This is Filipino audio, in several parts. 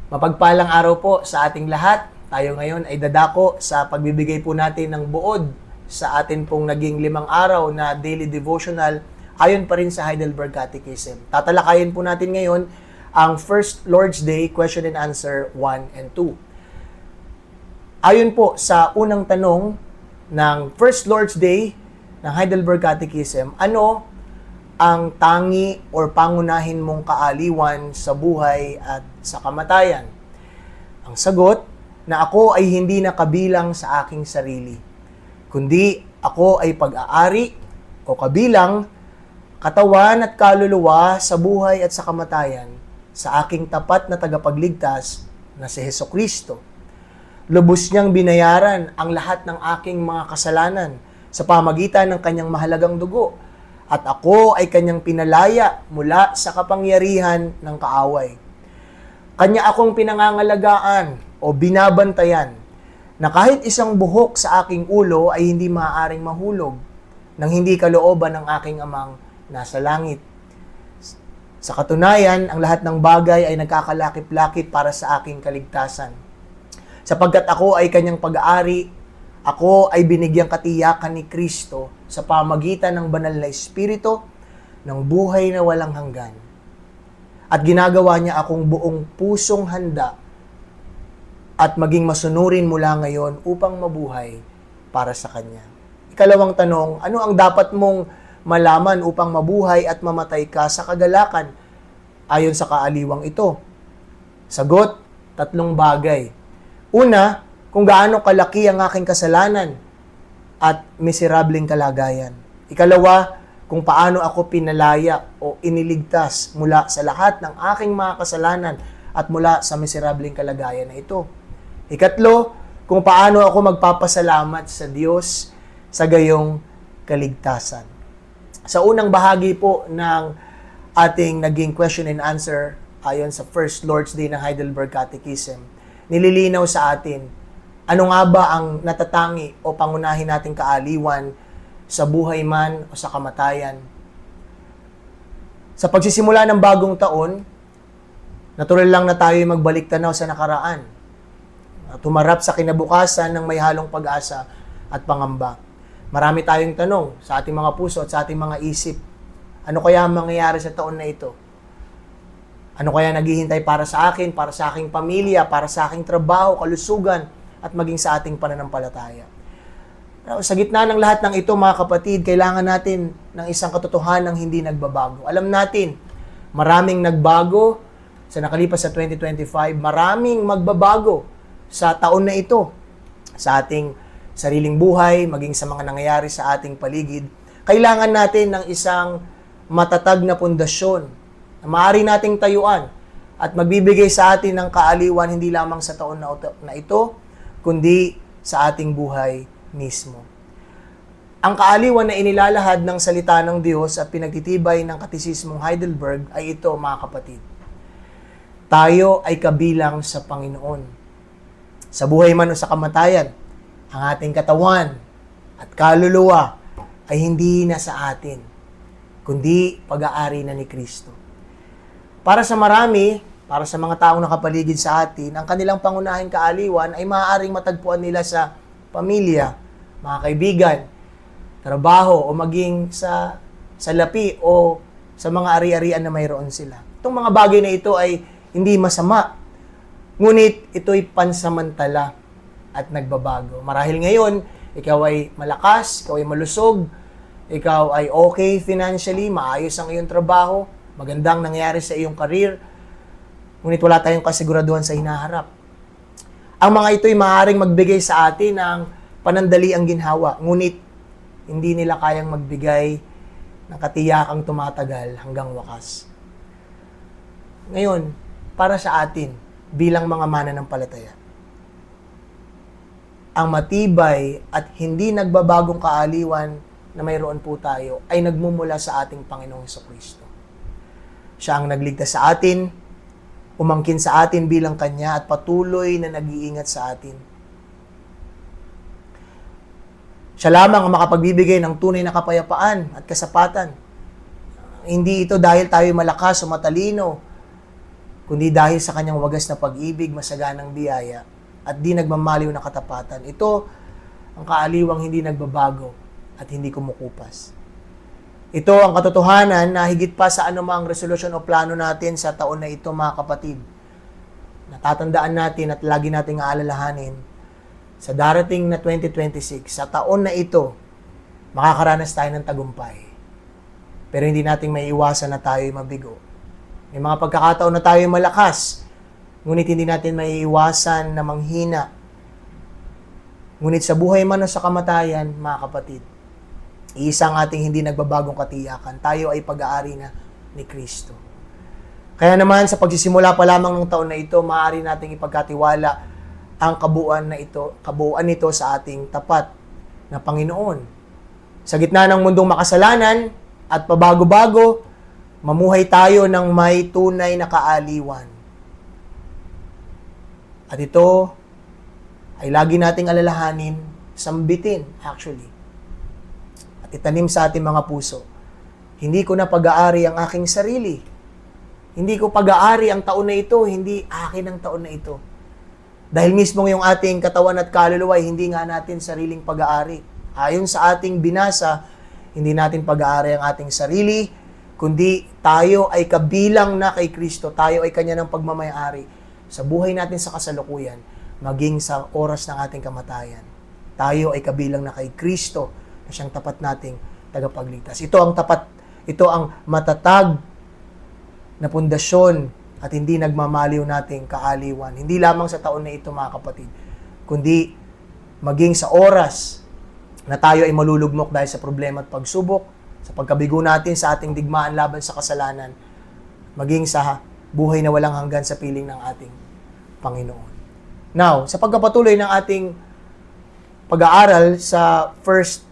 Mapagpalang araw po sa ating lahat. Tayo ngayon ay dadako sa pagbibigay po natin ng buod sa atin pong naging 5 araw na daily devotional ayon pa rin sa Heidelberg Catechism. Tatalakayin po natin ngayon ang First Lord's Day Question and Answer 1 and 2. Ayon po sa unang tanong ng First Lord's Day ng Heidelberg Catechism, ano ang tangi or pangunahin mong kaaliwan sa buhay at sa kamatayan? Ang sagot, na ako ay hindi nakabilang sa aking sarili, kundi ako ay pag-aari o kabilang katawan at kaluluwa sa buhay at sa kamatayan sa aking tapat na tagapagligtas na si Hesukristo. Lubos niyang binayaran ang lahat ng aking mga kasalanan sa pamagitan ng kanyang mahalagang dugo, at ako ay kanyang pinalaya mula sa kapangyarihan ng kaaway. Kanya akong pinangangalagaan o binabantayan na kahit isang buhok sa aking ulo ay hindi maaaring mahulog nang hindi kalooban ng aking amang nasa langit. Sa katunayan, ang lahat ng bagay ay nagkakalakip-lakip para sa aking kaligtasan. Sapagkat ako ay kanyang pag-aari, ako ay binigyang katiyakan ni Kristo sa pamagitan ng banal na Espiritu ng buhay na walang hanggan. At ginagawa niya akong buong pusong handa at maging masunurin mula ngayon upang mabuhay para sa Kanya. Ikalawang tanong, ano ang dapat mong malaman upang mabuhay at mamatay ka sa kagalakan ayon sa kaaliwang ito? Sagot, 3 bagay. Una, kung gaano kalaki ang aking kasalanan at miserableng kalagayan. Ikalawa, kung paano ako pinalaya o iniligtas mula sa lahat ng aking mga kasalanan at mula sa miserableng kalagayan na ito. Ikatlo, kung paano ako magpapasalamat sa Diyos sa gayong kaligtasan. Sa unang bahagi po ng ating naging question and answer ayon sa First Lord's Day ng Heidelberg Catechism, nililinaw sa atin ano nga ba ang natatangi o pangunahin nating kaaliwan sa buhay man o sa kamatayan. Sa pagsisimula ng bagong taon, natural lang na tayo magbalik tanaw sa nakaraan. Tumarap sa kinabukasan ng may halong pag-asa at pangamba. Marami tayong tanong sa ating mga puso at sa ating mga isip. Ano kaya ang mangyayari sa taon na ito? Ano kaya naghihintay para sa akin, para sa aking pamilya, para sa aking trabaho, kalusugan, at maging sa ating pananampalataya? Sa gitna ng lahat ng ito, mga kapatid, kailangan natin ng isang katotohanan hindi nagbabago. Alam natin, maraming nagbago sa nakalipas sa 2025, maraming magbabago sa taon na ito, sa ating sariling buhay, maging sa mga nangyayari sa ating paligid. Kailangan natin ng isang matatag na pundasyon na maaari nating tayuan at magbibigay sa atin ng kaaliwan hindi lamang sa taon na ito, kundi sa ating buhay mismo. Ang kaaliwan na inilalahad ng salita ng Diyos at pinagtitibay ng Katekismong Heidelberg ay ito, mga kapatid. Tayo ay kabilang sa Panginoon. Sa buhay man o sa kamatayan, ang ating katawan at kaluluwa ay hindi na sa atin, kundi pag-aari na ni Kristo. Para sa marami, para sa mga taong nakapaligid sa atin, ang kanilang pangunahing kaaliwan ay maaaring matagpuan nila sa pamilya, mga kaibigan, trabaho, o maging sa lapi o sa mga ari-arian na mayroon sila. Itong mga bagay na ito ay hindi masama, ngunit ito'y pansamantala at nagbabago. Marahil ngayon, ikaw ay malakas, ikaw ay malusog, ikaw ay okay financially, maayos ang iyong trabaho, magandang nangyari sa iyong career, ngunit wala tayong kasiguraduhan sa hinaharap. Ang mga ito'y maaaring magbigay sa atin ng panandaliang ginhawa, ngunit hindi nila kayang magbigay ng katiyakang tumatagal hanggang wakas. Ngayon, para sa atin, bilang mga mananampalataya, ang matibay at hindi nagbabagong kaaliwan na mayroon po tayo ay nagmumula sa ating Panginoong Hesukristo. Siya ang nagligtas sa atin, umangkin sa atin bilang Kanya at patuloy na nag-iingat sa atin. Siya lamang ang makapagbibigay ng tunay na kapayapaan at kasapatan. Hindi ito dahil tayo malakas o matalino kundi dahil sa kanyang wagas na pag-ibig, masaganang biyaya, at di nagmamaliw na katapatan. Ito ang kaaliwang hindi nagbabago at hindi kumukupas. Ito ang katotohanan na higit pa sa anumang resolusyon o plano natin sa taon na ito, mga kapatid. Natatandaan natin at lagi nating aalalahanin sa darating na 2026, sa taon na ito, makakaranas tayo ng tagumpay. Pero hindi nating maiiwasan na tayo'y mabigo. May mga pagkakataon na tayo'y malakas, ngunit hindi natin maiiwasan na manghina. Ngunit sa buhay man o sa kamatayan, mga kapatid, iisang ating hindi nagbabagong katiyakan. Tayo ay pag-aari na ni Kristo. Kaya naman, sa pagsisimula pa lamang ng taon na ito, maaari nating ipagkatiwala ang kabuuan nito sa ating tapat na Panginoon. Sa gitna ng mundong makasalanan at pabago-bago, mamuhay tayo ng may tunay na kaaliwan. At ito ay lagi nating alalahanin, sambitin actually, at itanim sa ating mga puso. Hindi ko na pag-aari ang aking sarili. Hindi ko pag-aari ang taon na ito, hindi akin ang taon na ito. Dahil mismo yung ating katawan at kaluluwa, hindi nga natin sariling pag-aari. Ayon sa ating binasa, hindi natin pag-aari ang ating sarili, kundi tayo ay kabilang na kay Kristo, tayo ay Kanya ng pagmamayari sa buhay natin sa kasalukuyan, maging sa oras ng ating kamatayan. Tayo ay kabilang na kay Kristo na siyang tapat nating tagapagligtas. Ito ang matatag na pundasyon at hindi nagmamaliw nating kaaliwan. Hindi lamang sa taon na ito, mga kapatid, kundi maging sa oras na tayo ay malulugmok dahil sa problema at pagsubok, sa pagkabigo natin sa ating digmaan laban sa kasalanan, maging sa buhay na walang hanggan sa piling ng ating Panginoon. Now, sa pagkapatuloy ng ating pag-aaral sa first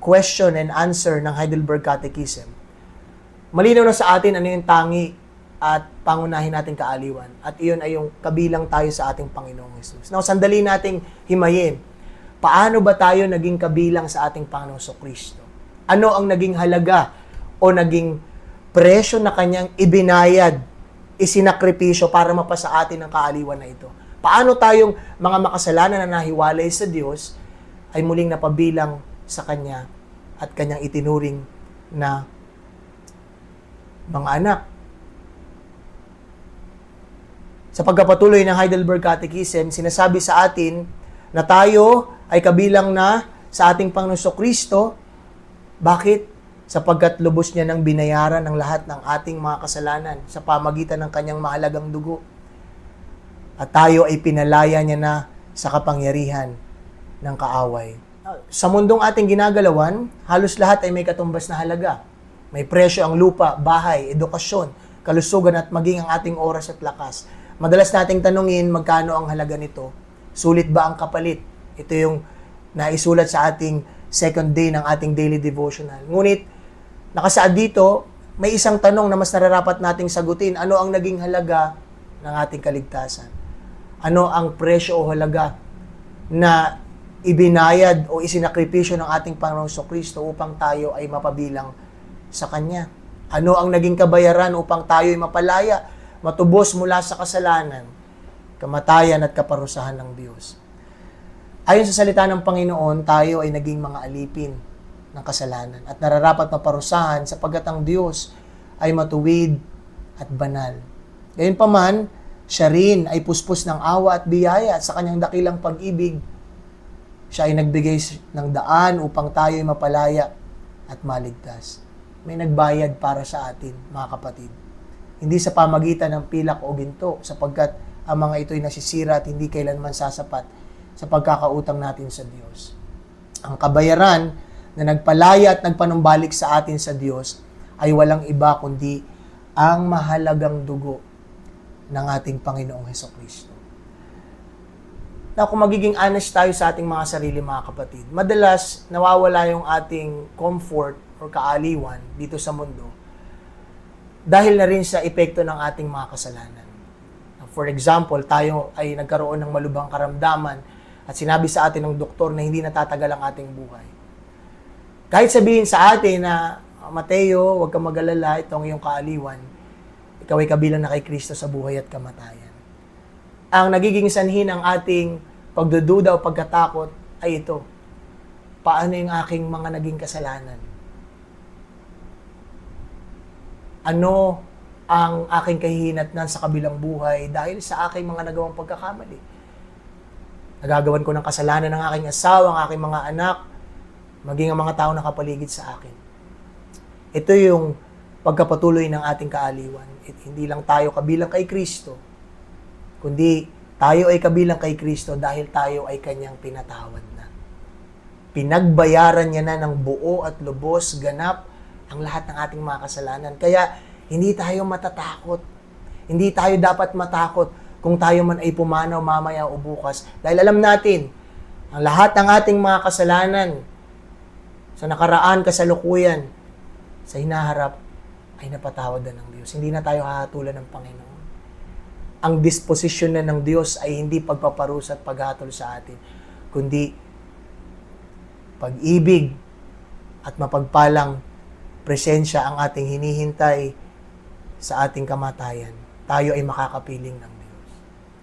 question and answer ng Heidelberg Catechism, malinaw na sa atin ano yung tangi at pangunahin nating kaaliwan. At iyon ay yung kabilang tayo sa ating Panginoong Jesus. Now, sandali nating himayin. Paano ba tayo naging kabilang sa ating Panginoong Kristo? Ano ang naging halaga o naging presyo na kanyang ibinayad, isinakripisyo para mapasa atin ang kaaliwan na ito? Paano tayong mga makasalanan na nahiwalay sa Diyos ay muling napabilang sa Kanya at Kanyang itinuring na mga anak? Sa pagkapatuloy ng Heidelberg Catechism, sinasabi sa atin na tayo ay kabilang na sa ating Panginoong Kristo. Bakit? Sapagkat lubos niya ng binayaran ng lahat ng ating mga kasalanan sa pamagitan ng kanyang mahalagang dugo. At tayo ay pinalaya niya na sa kapangyarihan ng kaaway. Sa mundong ating ginagalawan, halos lahat ay may katumbas na halaga. May presyo ang lupa, bahay, edukasyon, kalusugan at maging ang ating oras at lakas. Madalas nating tanungin magkano ang halaga nito. Sulit ba ang kapalit? Ito yung naisulat sa ating second day ng ating daily devotional. Ngunit, nakasaad dito, may isang tanong na mas nararapat nating sagutin. Ano ang naging halaga ng ating kaligtasan? Ano ang presyo o halaga na ibinayad o isinakripisyo ng ating Panginoong Kristo upang tayo ay mapabilang sa Kanya? Ano ang naging kabayaran upang tayo ay mapalaya, matubos mula sa kasalanan, kamatayan at kaparusahan ng Diyos? Ayon sa salita ng Panginoon, tayo ay naging mga alipin ng kasalanan at nararapat na parusahan sapagkat ang Diyos ay matuwid at banal. Gayunpaman, siya rin ay puspos ng awa at biyaya at sa kanyang dakilang pag-ibig, siya ay nagbigay ng daan upang tayo ay mapalaya at maligtas. May nagbayad para sa atin, mga kapatid. Hindi sa pamagitan ng pilak o ginto, sapagkat ang mga ito ay nasisira at hindi kailanman sasapat sa pagkakautang natin sa Diyos. Ang kabayaran na nagpalaya at nagpanumbalik sa atin sa Diyos ay walang iba kundi ang mahalagang dugo ng ating Panginoong Hesukristo. Na kung magiging honest tayo sa ating mga sarili, mga kapatid, madalas nawawala yung ating comfort o kaaliwan dito sa mundo dahil na rin sa epekto ng ating mga kasalanan. For example, tayo ay nagkaroon ng malubhang karamdaman at sinabi sa atin ng doktor na hindi natatagal ang ating buhay. Kahit sabihin sa atin na, Mateo, huwag kang mag-alala, itong iyong kaaliwan, ikaw ay kabilang na kay Kristo sa buhay at kamatayan. Ang nagiging sanhi ng ating pagdududa o pagkatakot ay ito. Paano yung aking mga naging kasalanan? Ano ang aking kahihinatnan sa kabilang buhay dahil sa aking mga nagawang pagkakamali? Nagagawan ko ng kasalanan ng aking asawa, ang aking mga anak, maging ang mga tao na kapaligid sa akin. Ito yung pagkapatuloy ng ating kaaliwan. Hindi lang tayo kabilang kay Kristo, kundi tayo ay kabilang kay Kristo dahil tayo ay Kanyang pinatawad na. Pinagbayaran niya na ng buo at lubos, ganap, ang lahat ng ating mga kasalanan. Kaya, hindi tayo matatakot. Hindi tayo dapat matakot kung tayo man ay pumanaw mamaya o bukas. Dahil alam natin, ang lahat ng ating mga kasalanan sa nakaraan, kasalukuyan, sa hinaharap, ay napatawad na ng Diyos. Hindi na tayo hahatulan ng Panginoon. Ang disposition na ng Diyos ay hindi pagpaparusa at paghatol sa atin, kundi pag-ibig at mapagpalang presensya ang ating hinihintay sa ating kamatayan. Tayo ay makakapiling ng Diyos.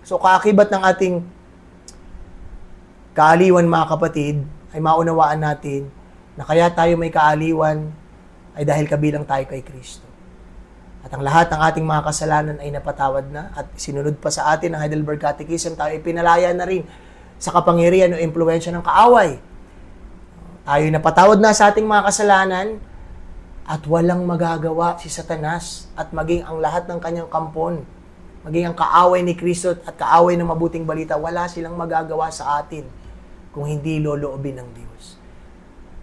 So, kaakibat ng ating kaaliwan, mga kapatid, ay maunawaan natin na kaya tayo may kaaliwan ay dahil kabilang tayo kay Kristo. At ang lahat ng ating mga kasalanan ay napatawad na at sinunod pa sa atin ng Heidelberg Catechism, tayo ay pinalaya na rin sa kapangyarihan o impluwensya ng kaaway. Tayo ay napatawad na sa ating mga kasalanan at walang magagawa si Satanas at maging ang lahat ng kanyang kampon, maging ang kaaway ni Kristo at kaaway ng mabuting balita, wala silang magagawa sa atin kung hindi loloobin ng Diyos.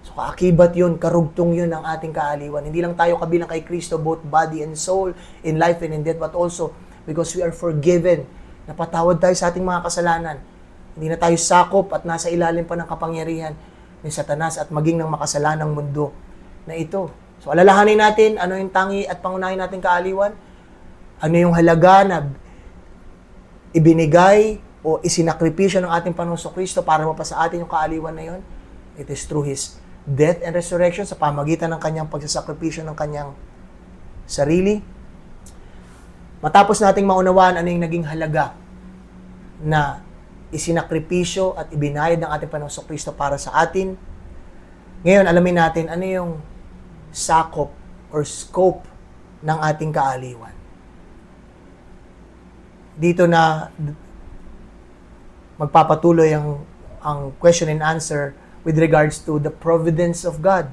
So, kaakibat yun, karugtong yun ng ating kaaliwan. Hindi lang tayo kabilang kay Kristo, both body and soul, in life and in death, but also because we are forgiven. Napatawad tayo sa ating mga kasalanan. Hindi na tayo sakop at nasa ilalim pa ng kapangyarihan ni Satanas at maging ng makasalanang mundo na ito. So, alalahanin natin ano yung tangi at pangunahin natin kaaliwan. Ano yung halaga na ibinigay o isinakripisyo ng ating Panginoong Kristo para mapasa atin yung kaaliwan na yun. It is through His death and resurrection sa pamagitan ng kanyang pagsasakripisyo ng kanyang sarili. Matapos nating maunawaan ano yung naging halaga na isinakripisyo at ibinayad ng ating Panginoong Kristo para sa atin, ngayon alamin natin ano yung sakop or scope ng ating kaaliwan. Dito na magpapatuloy ang question and answer with regards to the providence of God.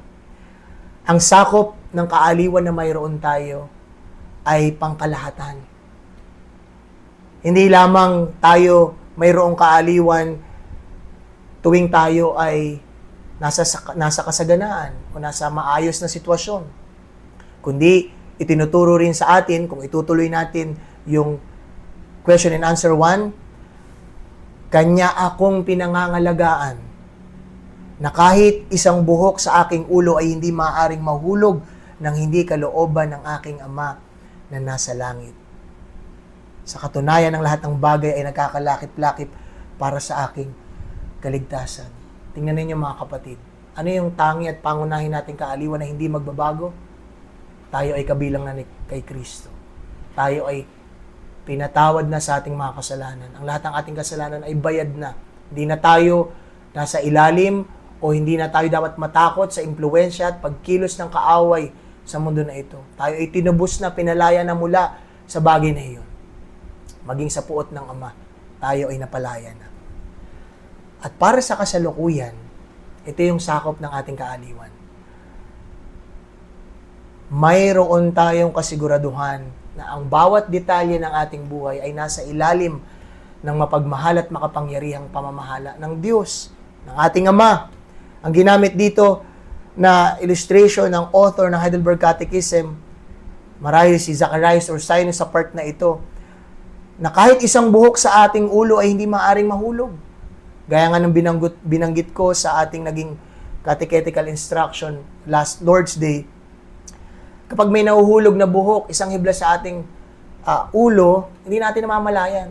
Ang sakop ng kaaliwan na mayroon tayo ay pangkalahatan. Hindi lamang tayo mayroong kaaliwan tuwing tayo ay nasa kasaganaan o nasa maayos na sitwasyon, kundi itinuturo rin sa atin, kung itutuloy natin yung question and answer 1, Kanya akong pinangangalagaan na kahit isang buhok sa aking ulo ay hindi maaaring mahulog nang hindi kalooban ng aking Ama na nasa langit. Sa katunayan ng lahat ng bagay ay nagkakalakip-lakip para sa aking kaligtasan. Tingnan ninyo mga kapatid, ano yung tangi at pangunahin nating kaaliwan na hindi magbabago? Tayo ay kabilang na kay Kristo. Tayo ay pinatawad na sa ating mga kasalanan. Ang lahat ng ating kasalanan ay bayad na. Hindi na tayo nasa ilalim o hindi na tayo dapat matakot sa impluwensya at pagkilos ng kaaway sa mundo na ito. Tayo ay tinubos na, pinalaya na mula sa bagay na iyon. Maging sa puot ng Ama, tayo ay napalaya na. At para sa kasalukuyan, ito yung sakop ng ating kaaliwan. Mayroon tayong kasiguraduhan na ang bawat detalye ng ating buhay ay nasa ilalim ng mapagmahal at makapangyarihang pamamahala ng Diyos, ng ating Ama. Ang ginamit dito na illustration ng author ng Heidelberg Catechism, marahil si Zacharias Ursinus sa part na ito, na kahit isang buhok sa ating ulo ay hindi maaring mahulog. Gaya nga ng binanggit ko sa ating naging catechetical instruction last Lord's Day, kapag may nahuhulog na buhok, isang hibla sa ating ulo, hindi natin namamalayan.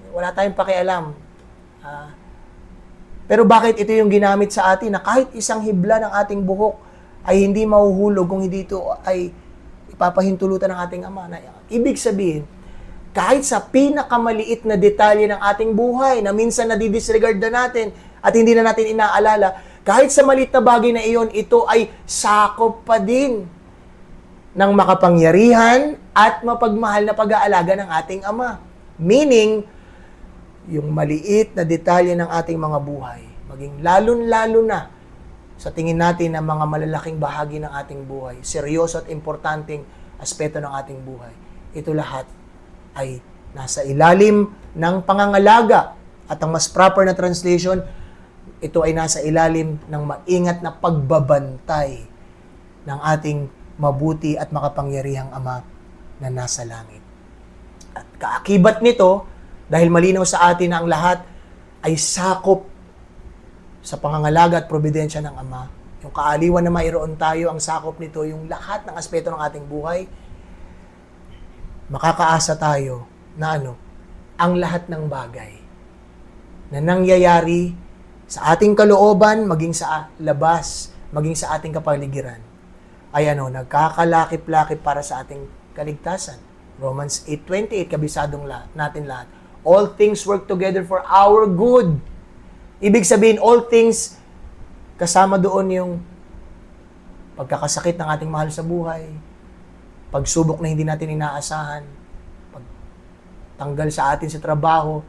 Wala tayong pakialam. Pero bakit ito yung ginamit sa atin na kahit isang hibla ng ating buhok ay hindi mahuhulog kung hindi ito ay papahintulutan ng ating Ama. Na, ibig sabihin, kahit sa pinakamaliit na detalye ng ating buhay na minsan nadidisregard na natin at hindi na natin inaalala, kahit sa maliit na bagay na iyon, ito ay sakop pa din ng makapangyarihan at mapagmahal na pag-aalaga ng ating Ama. Meaning, yung maliit na detalye ng ating mga buhay, maging lalon-lalo na sa tingin natin ng mga malalaking bahagi ng ating buhay, seryoso at importanteng aspeto ng ating buhay, ito lahat ay nasa ilalim ng pangangalaga. At ang mas proper na translation, ito ay nasa ilalim ng maingat na pagbabantay ng ating mabuti at makapangyarihang Ama na nasa langit. At kaakibat nito, dahil malinaw sa atin na ang lahat ay sakop sa pangangalaga at probidensya ng Ama, yung kaaliwan na mayroon tayo, ang sakop nito, yung lahat ng aspeto ng ating buhay, makakaasa tayo na ang lahat ng bagay na nangyayari sa ating kalooban, maging sa labas, maging sa ating kapaligiran, ay nagkakalakip-lakip para sa ating kaligtasan. Romans 8:28, kabisadong natin lahat. All things work together for our good. Ibig sabihin, all things, kasama doon yung pagkakasakit ng ating mahal sa buhay, pagsubok na hindi natin inaasahan, pagtanggal sa atin sa trabaho,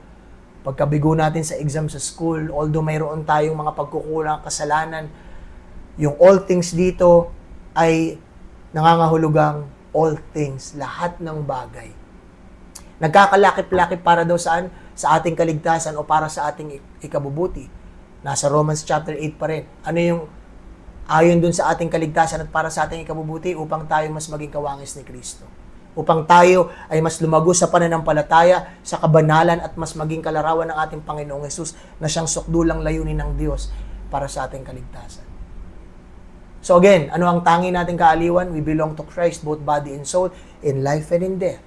pagkabigo natin sa exam sa school, although mayroon tayong mga pagkukulang, kasalanan, yung all things dito ay nangangahulugang all things, lahat ng bagay. Nagkakalakip-lakip para daw saan? Sa ating kaligtasan o para sa ating ikabubuti. Nasa Romans chapter 8 pa rin. Ano yung ayon dun sa ating kaligtasan at para sa ating ikabubuti? Upang tayo mas maging kawangis ni Kristo. Upang tayo ay mas lumago sa pananampalataya, sa kabanalan at mas maging kalarawan ng ating Panginoong Hesus na siyang sukdulang layunin ng Diyos para sa ating kaligtasan. So again, ano ang tangi nating kaaliwan? We belong to Christ, both body and soul, in life and in death.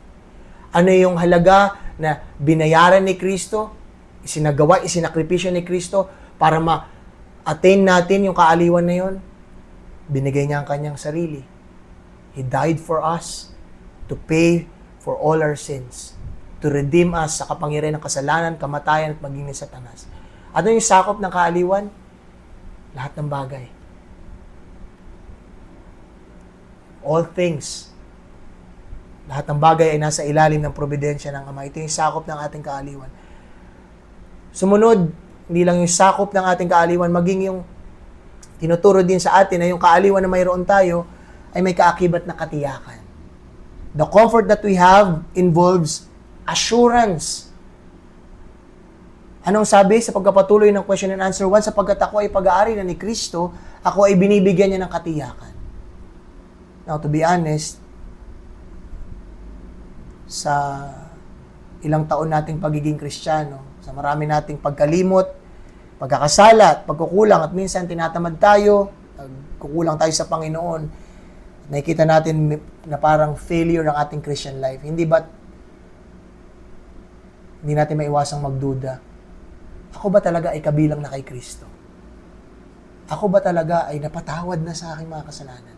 Ano yung halaga na binayaran ni Kristo, isinakripisyo ni Kristo para ma-attain natin yung kaaliwan na yun? Binigay niya ang kanyang sarili. He died for us to pay for all our sins, to redeem us sa kapangyarihan ng kasalanan, kamatayan at maging ni Satanas. Ano yung sakop ng kaaliwan? Lahat ng bagay. All things. Lahat ng bagay ay nasa ilalim ng probidensya ng Ama. Ito yung sakop ng ating kaaliwan. Sumunod, hindi lang yung sakop ng ating kaaliwan, maging yung tinuturo din sa atin na yung kaaliwan na mayroon tayo ay may kaakibat na katiyakan. The comfort that we have involves assurance. Anong sabi sa pagkapatuloy ng question and answer 1? Sapagkat ako ay pag-aari na ni Kristo, ako ay binibigyan niya ng katiyakan. Now, to be honest, sa ilang taon nating pagiging Kristiyano, sa marami nating pagkalimot, pagkakasala at pagkukulang, at minsan tinatamad tayo, kukulang tayo sa Panginoon, nakikita natin na parang failure ang ating Christian life. Hindi natin maiwasang magduda. Ako ba talaga ay kabilang na kay Kristo? Ako ba talaga ay napatawad na sa aking mga kasalanan?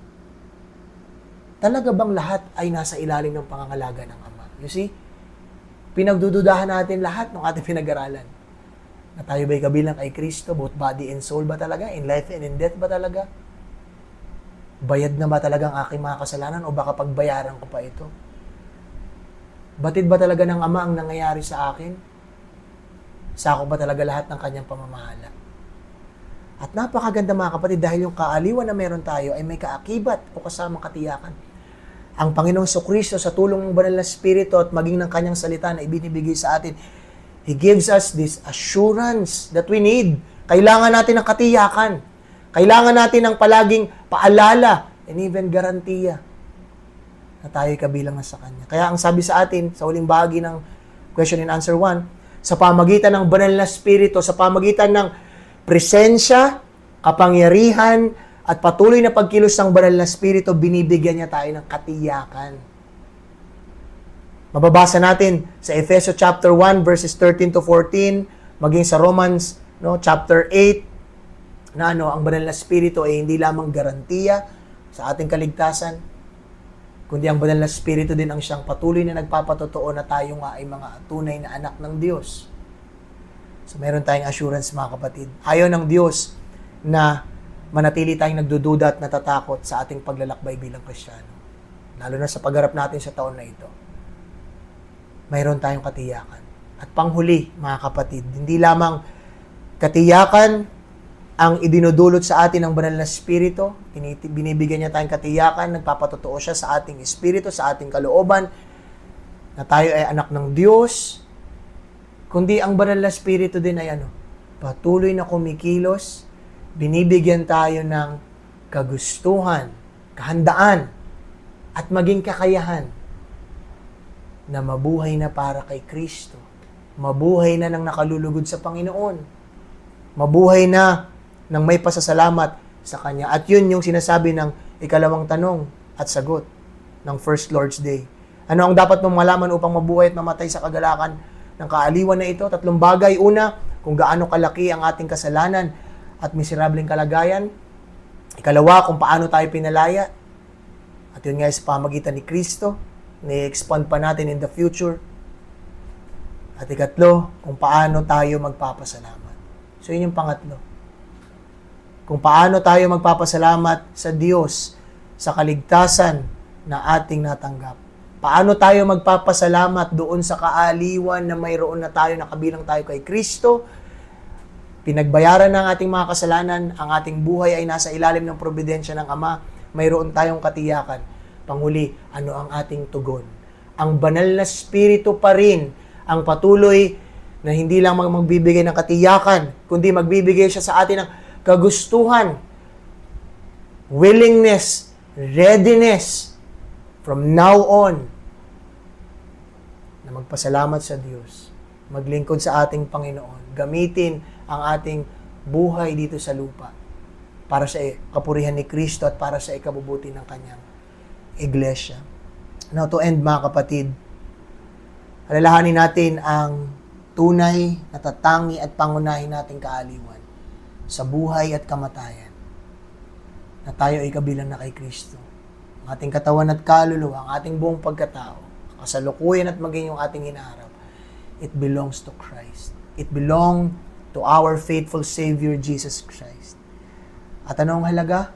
Talaga bang lahat ay nasa ilalim ng pangangalaga ng Ama? You see? Pinagdududahan natin lahat ng ating pinag-aralan. Na tayo ba'y kabilang kay Kristo, both body and soul ba talaga? In life and in death ba talaga? Bayad na ba talaga ang aking mga kasalanan o baka pagbayaran ko pa ito? Batid ba talaga ng Ama ang nangyayari sa akin? Sako ba talaga lahat ng kanyang pamamahala? At napakaganda mga kapatid dahil yung kaaliwan na meron tayo ay may kaakibat o kasamang katiyakan. Ang Panginoong Kristo sa tulong ng Banal na Espiritu at maging ng kanyang salita na ibinibigay sa atin, He gives us this assurance that we need. Kailangan natin ng katiyakan. Kailangan natin ng palaging paalala and even garantiya na tayo'y kabilang na sa Kanya. Kaya ang sabi sa atin sa huling bahagi ng question and answer 1, sa pamagitan ng Banal na Espiritu, sa pamagitan ng presensya, kapangyarihan, at patuloy na pagkilos ng Banal na Espiritu, binibigyan niya tayo ng katiyakan. Mababasa natin sa Efeso chapter 1 verses 13 to 14, maging sa Romans chapter 8 na ang Banal na Espiritu ay hindi lamang garantiya sa ating kaligtasan, kundi ang banal na Espiritu din ang siyang patuloy na nagpapatotoo na tayo nga ay mga tunay na anak ng Diyos. So meron tayong assurance mga kapatid. Ayaw ng Diyos na manatili tayong nagdududa at natatakot sa ating paglalakbay bilang Kristiyano. Lalo na sa pagharap natin sa taon na ito. Mayroon tayong katiyakan. At panghuli mga kapatid, hindi lamang katiyakan ang idinudulot sa atin ng banal na Espiritu, binibigyan niya tayong katiyakan, nagpapatotoo siya sa ating espiritu, sa ating kalooban, na tayo ay anak ng Diyos, kundi ang banal na Espiritu din ay patuloy na kumikilos, binibigyan tayo ng kagustuhan, kahandaan, at maging kakayahan na mabuhay na para kay Kristo, mabuhay na nang nakalulugod sa Panginoon, mabuhay na nang may pasasalamat sa Kanya. At yun yung sinasabi ng ikalawang tanong at sagot ng First Lord's Day. Ano ang dapat mong malaman upang mabuhay at mamatay sa kagalakan ng kaaliwan na ito? 3 bagay. Una, kung gaano kalaki ang ating kasalanan at miserableng kalagayan. Ikalawa, kung paano tayo pinalaya. At yun nga sa pamagitan ni Kristo. Ni-expand pa natin in the future. At ikatlo, kung paano tayo magpapasalamat. So yun yung pangatlo. Kung paano tayo magpapasalamat sa Diyos sa kaligtasan na ating natanggap. Paano tayo magpapasalamat doon sa kaaliwan na mayroon na tayo, nakabilang tayo kay Kristo. Pinagbayaran ng ating mga kasalanan, ang ating buhay ay nasa ilalim ng probidensya ng Ama. Mayroon tayong katiyakan. Panghuli, ano ang ating tugon? Ang banal na Espiritu pa rin ang patuloy na hindi lang magbibigay ng katiyakan, kundi magbibigay siya sa atin ng kagustuhan, willingness, readiness from now on na magpasalamat sa Diyos, maglingkod sa ating Panginoon, gamitin ang ating buhay dito sa lupa para sa kapurihan ni Kristo at para sa ikabubuti ng Kanyang Iglesia. Now, to end mga kapatid, alalahanin natin ang tunay, natatangi at pangunahin nating kaaliwan sa buhay at kamatayan na tayo ay kabilang na kay Kristo. Ang ating katawan at kaluluwa, ang ating buong pagkatao, kasalukuyan at maging yung ating hinaharap, it belongs to Christ. It belongs to our faithful Savior, Jesus Christ. At anong halaga?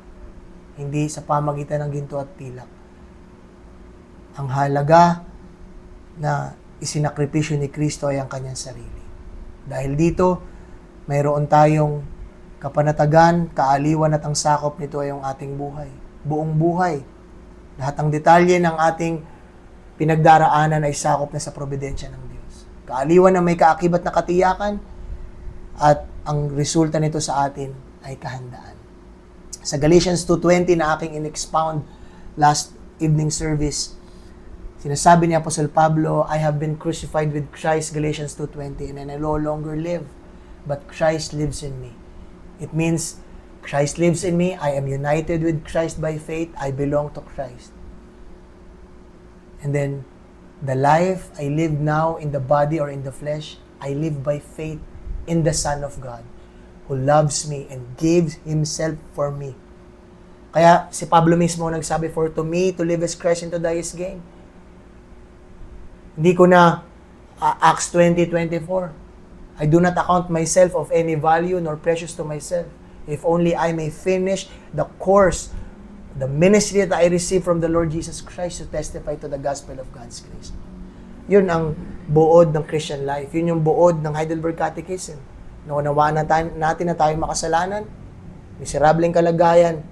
Hindi sa pamagitan ng ginto at pilak. Ang halaga na isinakripisyo ni Kristo ay ang kanyang sarili. Dahil dito, mayroon tayong kapanatagan, kaaliwan at ang sakop nito ay ang ating buhay. Buong buhay. Lahat ng detalye ng ating pinagdaraanan ay sakop na sa probidensya ng Diyos. Kaaliwan na may kaakibat na katiyakan at ang resulta nito sa atin ay kahandaan. Sa Galatians 2:20 na aking in-expound last evening service, sinasabi ni Apostle Pablo, I have been crucified with Christ, Galatians 2:20, and I no longer live, but Christ lives in me. It means, Christ lives in me, I am united with Christ by faith, I belong to Christ. And then, the life I live now in the body or in the flesh, I live by faith in the Son of God, who loves me and gives Himself for me. Kaya si Pablo mismo nagsabi, for to me, to live is Christ and to die is gain. Hindi ko na Acts 20:24. I do not account myself of any value nor precious to myself, if only I may finish the course, the ministry that I received from the Lord Jesus Christ to testify to the gospel of God's grace. Yun ang buod ng Christian life. Yun yung buod ng Heidelberg Catechism. Naunawaan natin na tayo makasalanan, miserableng kalagayan,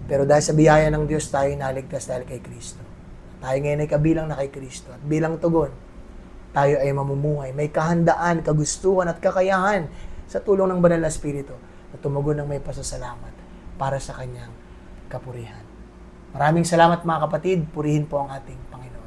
pero dahil sa biyaya ng Diyos, tayo naligtas dahil kay Kristo. Tayo ngayon ay kabilang na kay Kristo. At bilang tugon, tayo ay mamumuhay. May kahandaan, kagustuhan at kakayahan sa tulong ng Banal na Espiritu na tumugon ng may pasasalamat para sa Kanyang kapurihan. Maraming salamat mga kapatid. Purihin po ang ating Panginoon.